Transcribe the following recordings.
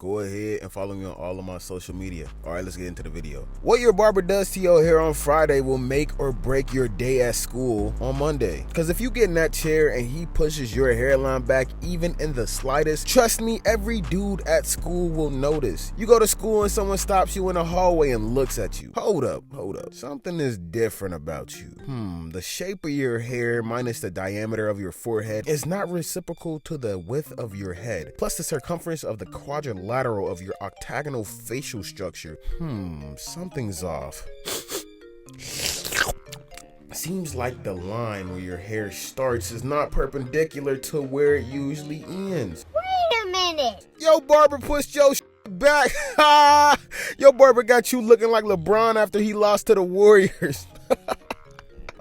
go ahead and follow me on all of my social media. All right, let's get into the video. What your barber does to your hair on Friday will make or break your day at school on Monday. Because if you get in that chair and he pushes your hairline back even in the slightest, trust me, every dude at school will notice. You go to school and someone stops you in the hallway and looks at you. Hold up. Something is different about you. The shape of your hair minus the diameter of your forehead is not reciprocal to the width of your head. Plus the circumference of the quadrilateral of your octagonal facial structure. Something's off. Seems like the line where your hair starts is not perpendicular to where it usually ends. Wait a minute. Yo, barber pushed your back. Your barber got you looking like LeBron after he lost to the Warriors.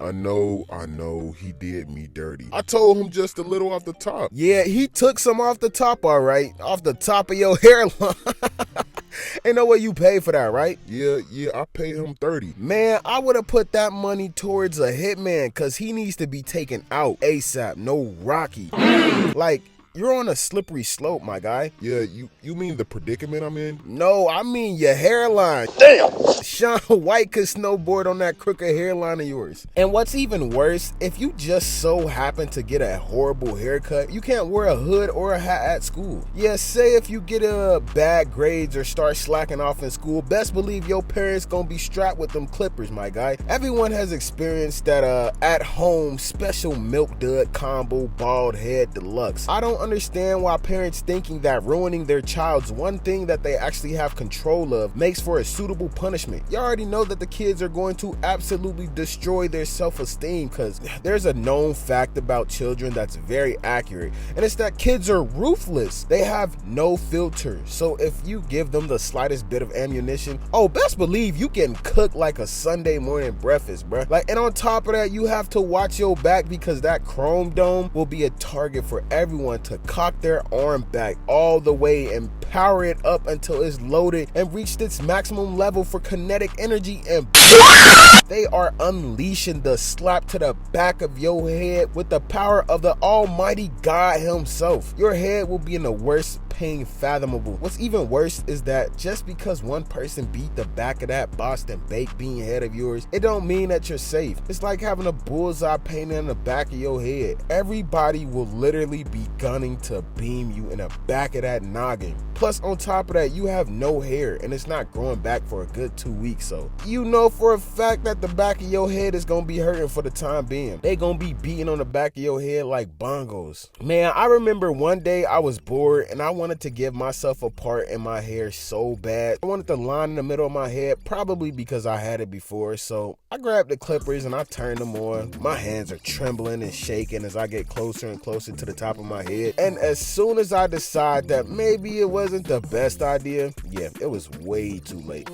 I know, he did me dirty. I told him just a little off the top. Yeah, he took some off the top, all right. Off the top of your hairline. Ain't no way you pay for that, right? Yeah, I paid him 30. Man, I would have put that money towards a hitman because he needs to be taken out ASAP. No Rocky. Like, you're on a slippery slope, my guy. Yeah, you mean the predicament I'm in? No, I mean your hairline. Damn! Shaun White could snowboard on that crooked hairline of yours. And what's even worse, if you just so happen to get a horrible haircut, you can't wear a hood or a hat at school. Yeah, say if you get bad grades or start slacking off in school, best believe your parents gonna be strapped with them clippers, my guy. Everyone has experienced that at home special milk dud combo bald head deluxe. I don't understand why parents thinking that ruining their child's one thing that they actually have control of makes for a suitable punishment. You already know that the kids are going to absolutely destroy their self-esteem because there's a known fact about children that's very accurate, and it's that kids are ruthless. They have no filter. So if you give them the slightest bit of ammunition, best believe you getting cooked like a Sunday morning breakfast, bruh. And on top of that, you have to watch your back because that chrome dome will be a target for everyone to cock their arm back all the way and power it up until it's loaded and reached its maximum level for kinetic energy, and they are unleashing the slap to the back of your head with the power of the almighty God himself. Your head will be in the worst pain fathomable. What's even worse is that just because one person beat the back of that Boston baked bean head of yours, it don't mean that you're safe. It's like having a bullseye painted in the back of your head. Everybody will literally be gunning to beam you in the back of that noggin. Plus on top of that, you have no hair and it's not growing back for a good 2 weeks, so you know for a fact that the back of your head is gonna be hurting for the time being. They gonna be beating on the back of your head like bongos. Man, I remember one day I was bored and I wanted to give myself a part in my hair so bad. I wanted the line in the middle of my head, probably because I had it before, so I grabbed the clippers and I turned them on. My hands are trembling and shaking as I get closer and closer to the top of my head, and as soon as I decide that maybe it wasn't the best idea, yeah, it was way too late.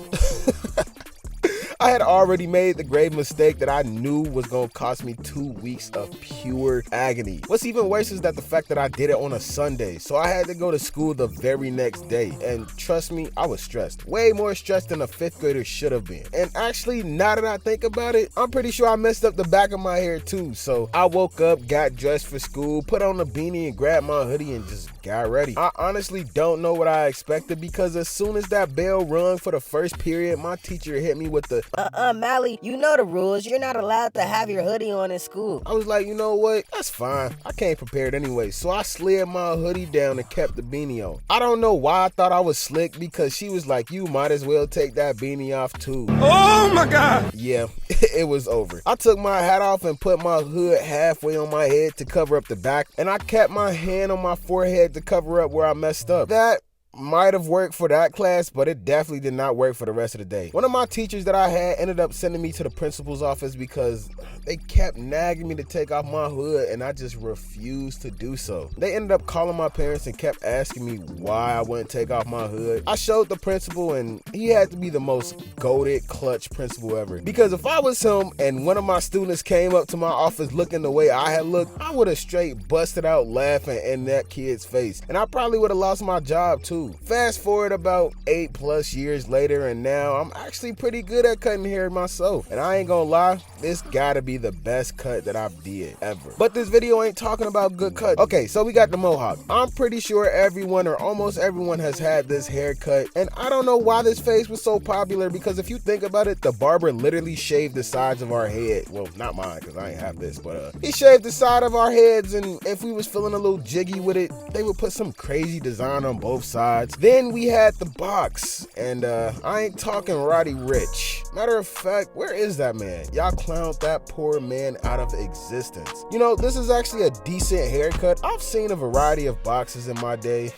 I had already made the grave mistake that I knew was going to cost me 2 weeks of pure agony. What's even worse is that the fact that I did it on a Sunday, so I had to go to school the very next day. And trust me, I was stressed. Way more stressed than a 5th grader should have been. And actually, now that I think about it, I'm pretty sure I messed up the back of my hair too. So I woke up, got dressed for school, put on a beanie and grabbed my hoodie and just got ready. I honestly don't know what I expected because as soon as that bell rung for the first period, my teacher hit me with the Maali, you know the rules. You're not allowed to have your hoodie on in school. I was like, you know what? That's fine. I came prepared anyway. So I slid my hoodie down and kept the beanie on. I don't know why I thought I was slick because she was like, you might as well take that beanie off too. Oh my God! Yeah, it was over. I took my hat off and put my hood halfway on my head to cover up the back, and I kept my hand on my forehead to cover up where I messed up. That might have worked for that class, but it definitely did not work for the rest of the day. One of my teachers that I had ended up sending me to the principal's office because they kept nagging me to take off my hood and I just refused to do so. They ended up calling my parents and kept asking me why I wouldn't take off my hood. I showed the principal and he had to be the most goated clutch principal ever, because if I was him and one of my students came up to my office looking the way I had looked, I would have straight busted out laughing in that kid's face, and I probably would have lost my job too. too. Fast forward about 8+ years later, and now I'm actually pretty good at cutting hair myself. And I ain't gonna lie, this gotta be the best cut that I've did ever. But this video ain't talking about good cuts. Okay, so we got the mohawk. I'm pretty sure everyone or almost everyone has had this haircut, and I don't know why this phase was so popular, because if you think about it, the barber literally shaved the sides of our head. Well, not mine, because I ain't have this, but he shaved the side of our heads, and if we was feeling a little jiggy with it, they would put some crazy design on both sides. Then we had the box, and I ain't talking Roddy Rich. Matter of fact, where is that man? Y'all clowned that poor man out of existence. You know, this is actually a decent haircut. I've seen a variety of boxes in my day.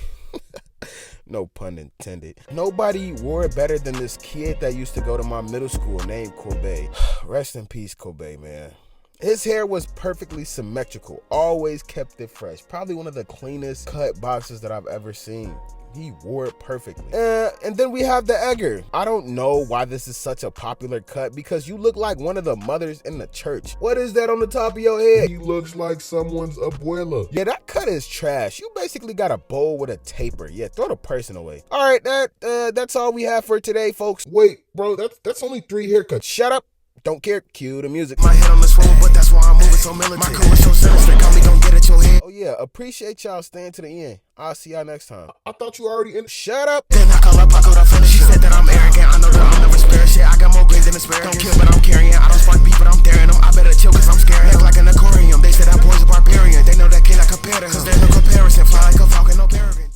No pun intended. Nobody wore it better than this kid that used to go to my middle school named Kobe. Rest in peace, Kobe, man. His hair was perfectly symmetrical, always kept it fresh. Probably one of the cleanest cut boxes that I've ever seen. He wore it perfectly. And then we have the Edgar. I don't know why this is such a popular cut, because you look like one of the mothers in the church. What is that on the top of your head? He looks like someone's abuela. Yeah, that cut is trash. You basically got a bowl with a taper. Yeah, throw the person away. All right, that's all we have for today, folks. Wait, bro, that's only 3 haircuts. Shut up. Don't care. Cue the music. My head on the swole, but that's why I'm moving so militant. My crew is so sinister, call me gon' get at your head. Oh yeah, appreciate y'all staying to the end. I'll see y'all next time. I thought you already in. Shut up. Then I call up, I go to finish. She said that I'm arrogant, I know that I'll never spare shit. I got more green than a spare. Don't kill, but I'm carrying. I don't spark beef, but I'm daring them. I better chill, cause I'm scared. Neck like an aquarium. They said that boy's a barbarian. They know that cannot compare to her, cause there's no comparison. Fly like a falcon, no peregrine.